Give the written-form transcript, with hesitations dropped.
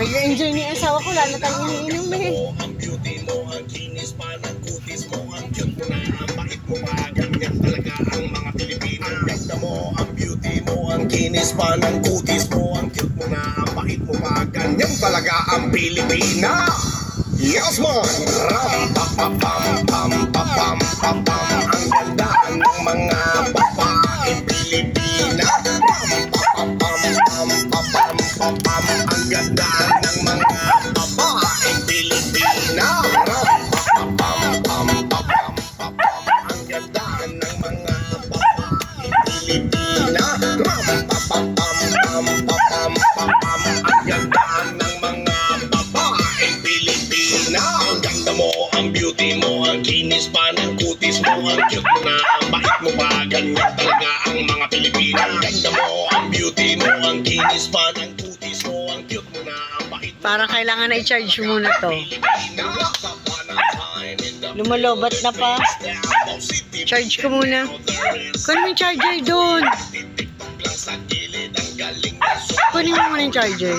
Nag-enjoy ni asawa ko, lalo tayong iniinom eh. Ang beauty mo, ang kinis pa ng kutis mo, ang cute mo na, ang bait mo pa, ganyan talaga ang mga Pilipina. Ganda mo, ang beauty mo, ang kinis pa ng kutis mo, ang cute mo na, ang bait mo pa, ganyan talaga ang Pilipina. Yes man! Ram pa pa pam pam pa pam pa pam. Ang ganda ng mga babaeng Pilipina. Ram pa pa pam pam pa pam pa pam. Ang ganda ng mga babaeng Pilipina. Ram pa pa pam pam pa pam pa pam. Ang ganda ng mga babaeng Pilipina. Ram pa pa pam pam pa pam pa pam. Ang ganda ng mga babaeng Pilipina. Ang ganda mo, ang beauty mo, ang kinis pa ng kutis mo, ang cute mo na, ang bait mo pa, ganyan talaga ang mga Pilipina. Ang ganda mo, ang beauty mo, ang kinis pa ng kutis mo, ang cute mo na, ang bait mo. Parang kailangan na i-charge muna to. Lumalobat na pa. Charge ko muna. Kunin mo yung charger doon. Kunin mo muna yung charger.